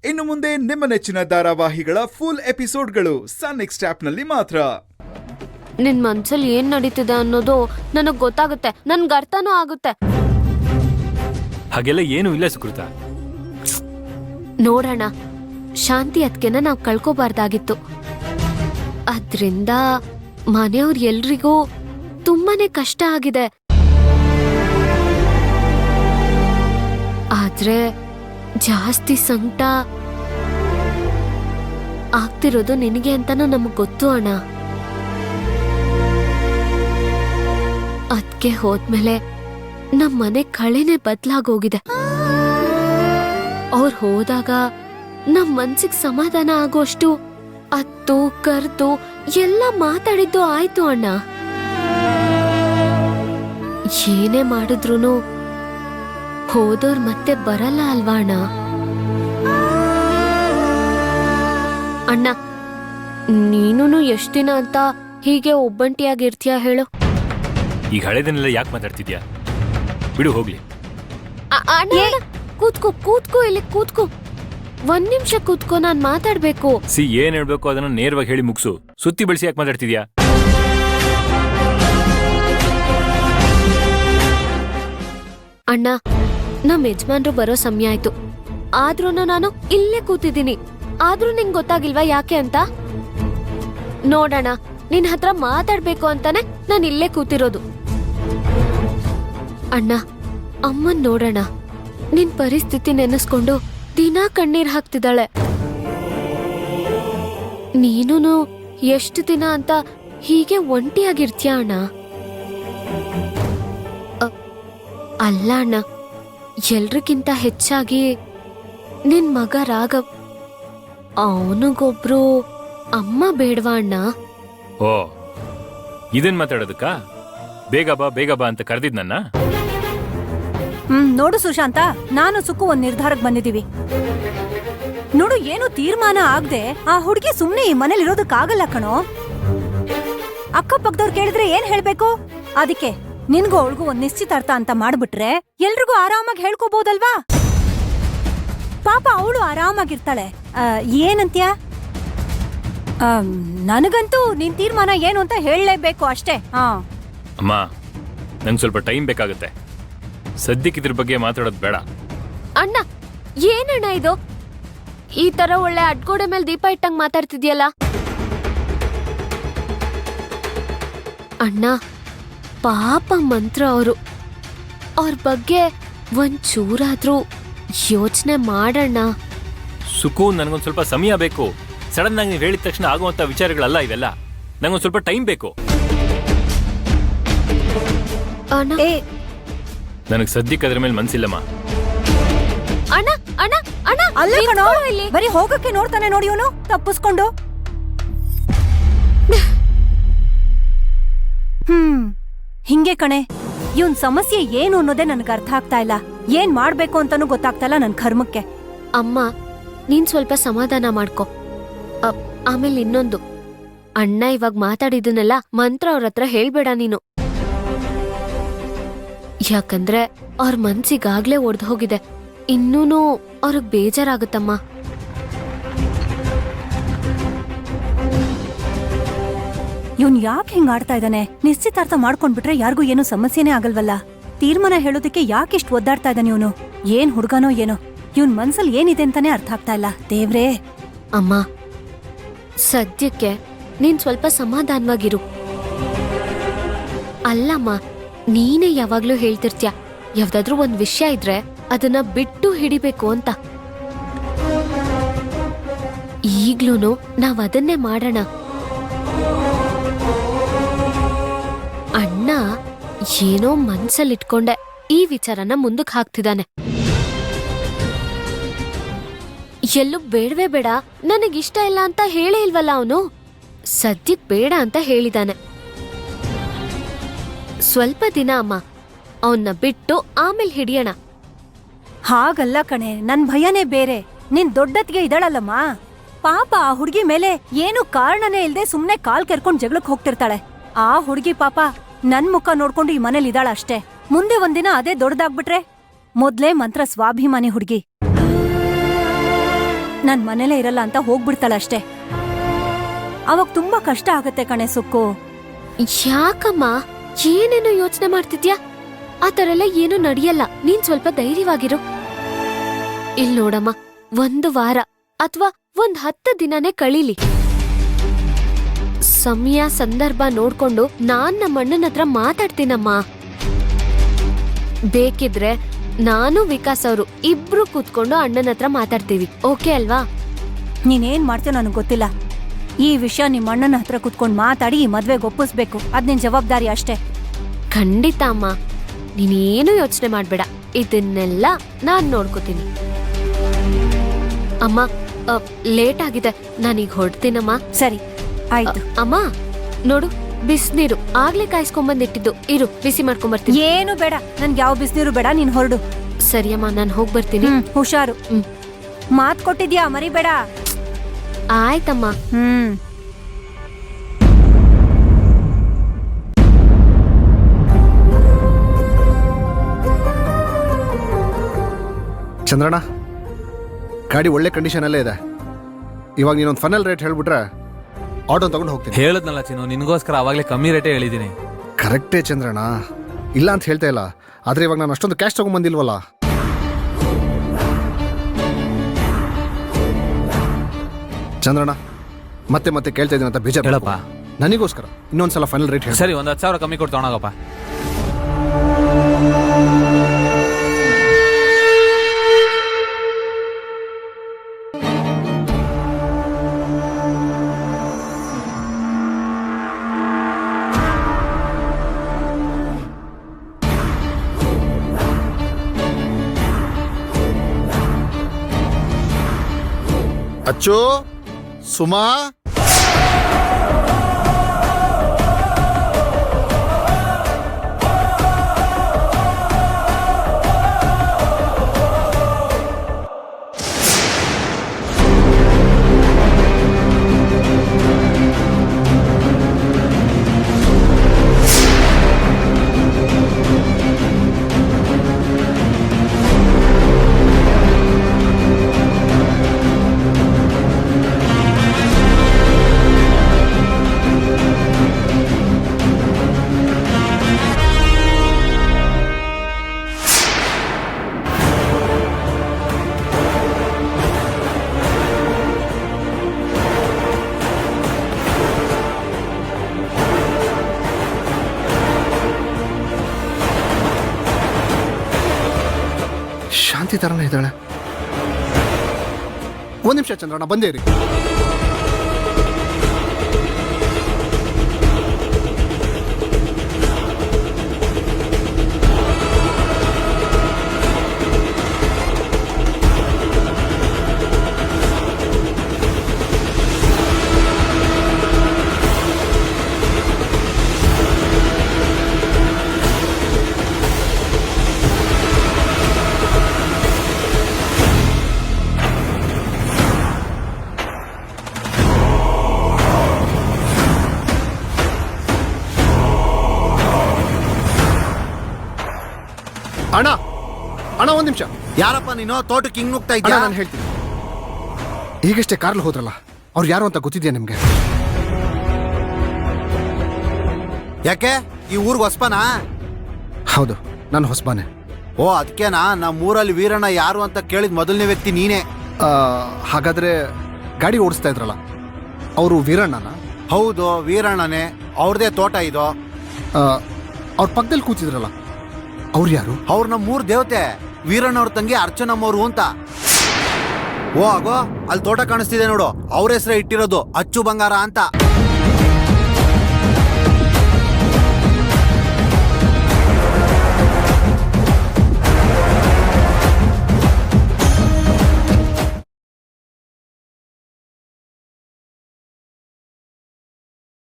ಇನ್ನು ಮುಂದೆ ನಿಮ್ಮ ನೆಚ್ಚಿನ ಧಾರಾವಾಹಿಗಳ ಫುಲ್ ಎಪಿಸೋಡ್ಗಳು ಸನ್ ನೆಕ್ಸ್ಟ್ ಆಪ್ನಲ್ಲಿ ಮಾತ್ರ. ನಿನ್ ಮನ್ಸಲ್ಲಿ ಏನ್ ನಡೀತಿದೆ ಅನ್ನೋದು ನನಗ್ ಗೊತ್ತಾಗುತ್ತೆ, ನನ್ಗೆ ಅರ್ಥನೂ ಆಗುತ್ತೆ. ಹಾಗೆಲ್ಲ ಏನು ಇಲ್ಲ ಸುಕೃತ. ನೋಡೋಣ, ಶಾಂತಿ ಅದ್ಕೆನ ನಾವ್ ಕಳ್ಕೋಬಾರ್ದಾಗಿತ್ತು. ಅದ್ರಿಂದ ಮನೆಯವ್ರ ಎಲ್ರಿಗೂ ತುಂಬಾನೇ ಕಷ್ಟ ಆಗಿದೆ. ಆದ್ರೆ ಜಾಸ್ತಿ ಸಂಕಟ ಆಗ್ತಿರೋದು ನಿನಗೆ ಅಂತಾನು ನಮಗ್ ಗೊತ್ತು ಅಣ್ಣ. ಅದ್ಕೆ ಹೋದ್ಮೇಲೆ ನಮ್ ಮನೆ ಕಳೆನೆ ಬದ್ಲಾಗೋಗಿದೆ. ಅವ್ರು ಹೋದಾಗ ನಮ್ ಮನ್ಸಿಗೆ ಸಮಾಧಾನ ಆಗೋಷ್ಟು ಅತ್ತು ಕರ್ದು ಎಲ್ಲ ಮಾತಾಡಿದ್ದು ಆಯ್ತು ಅಣ್ಣ. ಏನೇ ಮಾಡಿದ್ರೂನು ಹೋದೋರ್ ಮತ್ತೆ ಬರಲ್ಲ ಅಲ್ವಾ ಅಣ್ಣ? ಅಣ್ಣ, ನೀನು ಎಷ್ಟ್ ದಿನ ಅಂತ ಹೀಗೆ ಒಬ್ಬಂಟಿಯಾಗಿರ್ತೀಯ ಹೇಳು? ಈಗ ಹಳೆದನ್ನೆಲ್ಲ ಯಾಕೆ ಮಾತಾಡ್ತಿದ್ಯಾ? ಬಿಡು ಹೋಗ್ಲಿ. ಕೂತ್ಕೋ ಕೂತ್ಕೋ, ಇಲ್ಲಿ ಕೂತ್ಕೋ, ಒಂದ್ ನಿಮಿಷ ಕೂತ್ಕೋ, ನಾನ್ ಮಾತಾಡ್ಬೇಕು. ಏನ್ ಹೇಳ್ಬೇಕು ಅದನ್ನ ನೇರವಾಗಿ ಹೇಳಿ ಮುಗ್ಸು. ಸುತ್ತಿ ಬೆಳೆಸಿ ಯಾಕೆ ಮಾತಾಡ್ತಿದ್ಯಾ? ಅಣ್ಣ, ನಮ್ ಯಜಮಾನ್ರು ಬರೋ ಸಮಯ ಆಯ್ತು. ಆದ್ರೂ ನಾನು ಇಲ್ಲೇ ಕೂತಿದ್ದೀನಿ. ಆದ್ರೂ ನಿಂಗ್ ಗೊತ್ತಾಗಿಲ್ವಾ ಯಾಕೆ ಅಂತ? ನೋಡೋಣ, ನಿನ್ ಹತ್ರ ಮಾತಾಡ್ಬೇಕು ಅಂತಾನೆ ನಾನು ಇಲ್ಲೇ ಕೂತಿರೋದು. ಅಣ್ಣ, ಅಮ್ಮನ್ ನೋಡೋಣ. ನಿನ್ ಪರಿಸ್ಥಿತಿ ನೆನೆಸ್ಕೊಂಡು ದಿನಾ ಕಣ್ಣೀರ್ ಹಾಕ್ತಿದ್ದಾಳೆ. ನೀನು ಎಷ್ಟು ದಿನ ಅಂತ ಹೀಗೆ ಒಂಟಿಯಾಗಿರ್ತೀಯ ಅಣ್ಣ? ಅಲ್ಲ ಅಣ್ಣ, ಎಲ್ರಿಗಿಂತ ಹೆಚ್ಚಾಗಿ ನಿನ್ ಮಗ ರಾಘವ್, ಅವನಿಗೊಬ್ರು ಅಮ್ಮ ಬೇಡವಾ ಅಣ್ಣ? ಓ, ಇದನ್ ಮಾತಾಡೋದಕ್ಕ ಬೇಗ ಬಾ ಅಂತ ಕರೆದಿದ್ ನನ್ನ? ನೋಡು ಸುಶಾಂತ, ನಾನು ಸುಕ್ಕು ಒಂದ್ ನಿರ್ಧಾರಕ್ಕೆ ಬಂದಿದೀವಿ. ನೋಡು, ಏನು ತೀರ್ಮಾನ ಆಗದೆ ಆ ಹುಡುಗಿ ಸುಮ್ನೆ ಈ ಮನೇಲಿ ಇರೋದಕ್ಕಾಗಲ್ಲ ಕಣೋ. ಅಕ್ಕಪಕ್ಕದವ್ರು ಕೇಳಿದ್ರೆ ಏನ್ ಹೇಳ್ಬೇಕು? ಅದಕ್ಕೆ ನಿನ್ಗೂ ಅವಳಿಗೂ ಒಂದ್ ನಿಶ್ಚಿತಾರ್ಥ ಅಂತ ಮಾಡ್ಬಿಟ್ರೆ ಎಲ್ರಿಗೂ ಆರಾಮಾಗಿ ಹೇಳ್ಕೋಬಹುದಲ್ವಾ? ಪಾಪ ಅವಳು ಆರಾಮಾಗಿರ್ತಾಳೆ. ಏನಂತ್ಯ? ನನಗಂತೂ ನಿನ್ ತೀರ್ಮಾನ ಏನು ಅಂತ ಹೇಳಲೇಬೇಕು ಅಷ್ಟೇ. ಅಮ್ಮ, ನಂಗೆ ಸ್ವಲ್ಪ ಟೈಮ್ ಬೇಕಾಗುತ್ತೆ. ಸದ್ಯಕ್ಕೆ ಇದ್ರ ಬಗ್ಗೆ ಮಾತಾಡೋದು ಬೇಡ. ಅಣ್ಣ, ಏನಣ್ಣ ಇದು? ಈ ತರ ಒಳ್ಳೆ ಅಡ್ಗೋಡೆ ಮೇಲೆ ದೀಪ ಇಟ್ಟಂಗ್ ಮಾತಾಡ್ತಿದ್ಯಲ್ಲ ಅಣ್ಣ. ಪಾಪ ಮಂತ್ರ ಅವರು, ಅವ್ರ ಬಗ್ಗೆ ಒಂಚೂರಾದ್ರೂ ಯೋಚನೆ ಮಾಡಣ್ಣ. ಸುಕು, ನನಗೊಂದು ಸ್ವಲ್ಪ ಸಮಯ ಬೇಕು. ಸಡನ್ ಆಗಿ ನೀವು ಹೇಳಿದ ತಕ್ಷಣ ಆಗುವಂತ ವಿಚಾರಗಳಲ್ಲ ಇವೆಲ್ಲ. ನಂಗೊಂದು ಸ್ವಲ್ಪ ಟೈಮ್ ಬೇಕು. ನನಗೆ ಸದ್ಯಕ್ಕೆ ಅದ್ರ ಮೇಲೆ ಮನ್ಸಿಲ್ಲಮ್ಮ. ಅಣ್ಣ ಅಣ್ಣ ಅಣ್ಣ, ಅಲ್ಲ ಕಣೋ, ಬರೀ ಹೋಗಕ್ಕೆ ನೋಡ್ತಾನೆ ನೋಡಿ ಇವನು ತಪ್ಪಿಸ್ಕೊಂಡು. ಹಿಂಗೆ ಕಣೆ, ಇವನ್ ಸಮಸ್ಯೆ ಏನು ಅನ್ನೋದೇ ನನ್ಗೆ ಅರ್ಥ ಆಗ್ತಾ ಇಲ್ಲ. ಏನ್ ಮಾಡ್ಬೇಕು ಅಂತಾನೂ ಗೊತ್ತಾಗ್ತಾ ಇಲ್ಲ ನನ್ ಕರ್ಮಕ್ಕೆ. ಅಮ್ಮ, ನೀನ್ ಸ್ವಲ್ಪ ಸಮಾಧಾನ ಮಾಡ್ಕೊ. ಆಮೇಲೆ ಇನ್ನೊಂದು, ಅಣ್ಣ ಇವಾಗ ಮಾತಾಡಿದನ್ನೆಲ್ಲ ಮಂತ್ರ ಅವ್ರ ಹತ್ರ ಹೇಳ್ಬೇಡ ನೀನು. ಯಾಕಂದ್ರೆ ಅವ್ರ ಮನ್ಸಿಗಾಗ್ಲೇ ಒಡ್ದು ಹೋಗಿದೆ. ಇನ್ನೂನು ಅವ್ರಿಗೆ ಬೇಜಾರಾಗುತ್ತಮ್ಮ. ಇವನ್ ಯಾಕೆ ಹಿಂಗ್ ಆಡ್ತಾ ಇದ್ದಾನೆ? ನಿಶ್ಚಿತಾರ್ಥ ಮಾಡ್ಕೊಂಡ್ಬಿಟ್ರೆ ಯಾರಿಗೂ ಏನು ಸಮಸ್ಯೆನೇ ಆಗಲ್ವಲ್ಲ. ತೀರ್ಮಾನ ಹೇಳೋದಕ್ಕೆ ಯಾಕಿಷ್ಟು ಒದ್ದಾಡ್ತಾ ಇದ್ದಾನೆ ಇವನು? ಏನ್ ಹುಡ್ಗನೋ ಏನೋ, ಇವನ್ ಮನ್ಸಲ್ಲಿ ಏನಿದೆ ಅಂತಾನೆ ಅರ್ಥ ಆಗ್ತಾ ಇಲ್ಲ. ದೇವ್ರೇ. ಅಮ್ಮ, ಸದ್ಯಕ್ಕೆ ನೀನ್ ಸ್ವಲ್ಪ ಸಮಾಧಾನವಾಗಿರು. ಅಲ್ಲಮ್ಮ, ನೀನೇ ಯಾವಾಗ್ಲೂ ಹೇಳ್ತಿರ್ತ್ಯ, ಯಾವ್ದಾದ್ರೂ ಒಂದ್ ವಿಷಯ ಇದ್ರೆ ಅದನ್ನ ಬಿಟ್ಟು ಹಿಡಿಬೇಕು ಅಂತ. ಈಗ್ಲೂನು ನಾವ್ ಅದನ್ನೇ ಮಾಡೋಣ. ಅಣ್ಣ ಏನೋ ಮನ್ಸಲ್ಲಿಟ್ಕೊಂಡೆ ಈ ವಿಚಾರನ ಮುಂದಕ್ಕೆ ಹಾಕ್ತಿದ್ದಾನೆ. ಎಲ್ಲೂ ಬೇಡವೇ ಬೇಡ, ನನಗಿಷ್ಟ ಇಲ್ಲ ಅಂತ ಹೇಳೇ ಇಲ್ವಲ್ಲ ಅವನು. ಸದ್ಯಕ್ ಬೇಡ ಅಂತ ಹೇಳಿದಾನೆ. ಸ್ವಲ್ಪ ದಿನ ಅಮ್ಮ, ಅವನ್ನ ಬಿಟ್ಟು ಆಮೇಲೆ ಹಿಡಿಯೋಣ. ಹಾಗಲ್ಲ ಕಣೆ, ನನ್ ಭಯನೇ ಬೇರೆ. ನಿನ್ ದೊಡ್ಡತ್ಗೆ ಇದ್ದಾಳಲ್ಲಮ್ಮ, ಪಾಪ ಆ ಹುಡ್ಗಿ ಮೇಲೆ ಏನು ಕಾರಣನೇ ಇಲ್ದೆ ಸುಮ್ನೆ ಕಾಲ್ ಕೆರ್ಕೊಂಡ್ ಜಗಳಕ್ ಹೋಗ್ತಿರ್ತಾಳೆ. ಆ ಹುಡ್ಗಿ ಪಾಪ ನನ್ ಮುಖ ನೋಡ್ಕೊಂಡು ಈ ಮನೇಲಿ ಇದ್ದಾಳ ಅಷ್ಟೇ. ಮುಂದೆ ಒಂದಿನ ಅದೇ ದೊಡ್ಡದಾಗ್ಬಿಟ್ರೆ? ಮೊದ್ಲೇ ಮಂತ್ರ ಸ್ವಾಭಿಮಾನಿ ಹುಡ್ಗಿ. ನನ್ ಮನೇಲೇ ಇರಲ್ಲ ಅಂತ ಹೋಗ್ಬಿಡ್ತಾಳಷ್ಟೇ. ಅವಾಗ ತುಂಬಾ ಕಷ್ಟ ಆಗತ್ತೆ ಕಣೆ ಸುಕ್ಕು. ಯಾಕಮ್ಮ ಏನೇನೋ ಯೋಚನೆ ಮಾಡ್ತಿದ್ಯಾ? ಆ ತರ ಎಲ್ಲ ಏನು ನಡೆಯಲ್ಲ. ನೀನ್ ಸ್ವಲ್ಪ ಧೈರ್ಯವಾಗಿರು. ಇಲ್ ನೋಡಮ್ಮ, 1 ವಾರ ಅಥವಾ 10 ದಿನನೇ ಕಳೀಲಿ. ಸಮಯ ಸಂದರ್ಭ ನೋಡ್ಕೊಂಡು ನಾನ್ ನಮ್ಮ ಅಣ್ಣನ ಹತ್ರ ಮಾತಾಡ್ತೀನಮ್ಮ. ಬೇಕಿದ್ರೆ ನಾನು ವಿಕಾಸ್ ಅವರು ಇಬ್ರು ಕೂತ್ಕೊಂಡು ಅಣ್ಣನ ಹತ್ರ ಮಾತಾಡ್ತೀವಿ. ಓಕೆ ಅಲ್ವಾ? ನೀನೇನ್ ಮಾಡ್ತೀಯೋ ನನಗ್ ಗೊತ್ತಿಲ್ಲ. ಈ ವಿಷಯ ನಿಮ್ಮ ಅಣ್ಣನ ಹತ್ರ ಕುತ್ಕೊಂಡ್ ಮಾತಾಡಿ ಈ ಮದ್ವೆಗೆ ಒಪ್ಪಿಸ್ಬೇಕು. ಅದ್ ನಿನ್ ಜವಾಬ್ದಾರಿ ಅಷ್ಟೇ. ಖಂಡಿತ ಅಮ್ಮ, ನೀನೇನು ಯೋಚನೆ ಮಾಡ್ಬೇಡ. ಇದನ್ನೆಲ್ಲ ನಾನ್ ನೋಡ್ಕೋತೀನಿ. ಅಮ್ಮ, ಲೇಟ್ ಆಗಿದೆ, ನಾನೀಗ ಹೊರಡ್ತೀನಮ್ಮ. ಸರಿ ಆಯ್ತು. ಅಮ್ಮ ನೋಡು, ಬಿಸ್ನೀರು ಆಗ್ಲೇ ಕಾಯಿಸ್ಕೊಂಬಂದಿಟ್ಟಿದ್ದು. ಇರು, ಬಿಸಿ ಮಾಡ್ಕೊಂಬರ್ತೀನಿ. ಏನು ಬೇಡ, ನನ್ಗೆ ಯಾವ ಬಿಸಿನೀರು ಬೇಡ. ನೀನ್ ಹೊರಡು. ಸರಿಯಮ್ಮ, ನಾನು ಹೋಗಿ ಬರ್ತೀನಿ. ಹುಷಾರು. ಮಾತ್ ಕೊಟ್ಟಿದ್ಯಾ, ಮರಿಬೇಡ. ಆಯ್ತಮ್ಮ. ಚಂದ್ರಣ್ಣ, ಗಾಡಿ ಒಳ್ಳೆ ಕಂಡೀಷನಲ್ಲೇ ಇದೆ. ಇವಾಗ ನೀನೊಂದು ಫೈನಲ್ ರೇಟ್ ಹೇಳ್ಬಿಟ್ರೆ ಆಟೋ ತಗೊಂಡು ಹೋಗ್ತೀನಿ. ಹೇಳದ್ನಲ್ಲ ಚಿನ್ನು, ನಿನಗೋಸ್ಕರ ಅವಾಗಲೇ ಕಮ್ಮಿ ರೇಟೇ ಹೇಳಿದ್ದೀನಿ. ಕರೆಕ್ಟೇ ಚಂದ್ರಣ್ಣ, ಇಲ್ಲ ಅಂತ ಹೇಳ್ತಾ ಇಲ್ಲ. ಆದರೆ ಇವಾಗ ನಾನು ಅಷ್ಟೊಂದು ಕ್ಯಾಶ್ ತಗೊಂಡ್ಬಂದಿಲ್ವಲ್ಲ. ಚಂದ್ರಣ್ಣ, ಮತ್ತೆ ಮತ್ತೆ ಕೇಳ್ತಾ ಇದ್ದೀನಿ ಅಂತ ಬೇಜಾರು ಹೇಳಪ್ಪ. ನನಗೋಸ್ಕರ ಇನ್ನೊಂದ್ಸಲ ಫೈನಲ್ ರೇಟ್ ಹೇಳಿ. ಸರಿ, ಒಂದು 10,000 ಕಮ್ಮಿ ಕೊಟ್ಟು ತಗೊಳಗಪ್ಪ. ಅಚ್ಚು, ಸುಮಾ, ಶಾಂತಿ ಥರನೇ ಇದ್ದಾಳೆ. ಒಂದು ನಿಮಿಷ ಚಂದ್ರಣ್ಣ, ಬಂದೇ ರೀ. ಅಣ್ಣ ಅಣ್ಣ, ಒಂದು ನಿಮಿಷ. ಯಾರಪ್ಪ ನೀನು? ತೋಟಕ್ಕೆ ಹಿಂಗ್ ನುಗ್ತಾ ಅಣ್ಣ, ಇದ್ಯಾ? ನಾನು ಹೇಳ್ತೀನಿ. ಈಗಷ್ಟೇ ಕಾರ್ಲ್ ಹೋದ್ರಲ್ಲ, ಅವ್ರು ಯಾರು ಅಂತ ಗೊತ್ತಿದ್ಯಾ ನಿಮ್ಗೆ? ಯಾಕೆ ಈ ಊರ್ಗ್ ಹೊಸ್ಪನಾ? ಹೌದು, ನಾನು ಹೊಸಬಾನೆ. ಓ, ಅದಕ್ಕೇನಾ ನಮ್ಮೂರಲ್ಲಿ ವೀರಣ್ಣ ಯಾರು ಅಂತ ಕೇಳಿದ ಮೊದಲನೇ ವ್ಯಕ್ತಿ ನೀನೇ. ಹಾಗಾದ್ರೆ ಗಾಡಿ ಓಡಿಸ್ತಾ ಇದ್ರಲ್ಲ, ಅವರು ವೀರಣ್ಣನ? ಹೌದು, ವೀರಣ್ಣನೇ. ಅವ್ರದೇ ತೋಟ ಇದು. ಅವ್ರ ಪಕ್ಕದಲ್ಲಿ ಕೂತಿದ್ರಲ್ಲ, ಅವ್ರು ಯಾರು? ಅವ್ರ ನಮ್ಮೂರ್ ದೇವತೆ, ವೀರಣ್ಣ ಅವ್ರ ತಂಗಿ ಅರ್ಚನಮ್ಮವ್ರು ಅಂತ. ಓ ಆಗೋ, ಅಲ್ಲಿ ತೋಟ ಕಾಣಿಸ್ತಿದೆ ನೋಡು, ಅವ್ರ ಹೆಸರೇ ಇಟ್ಟಿರೋದು ಅಚ್ಚು ಬಂಗಾರ ಅಂತ.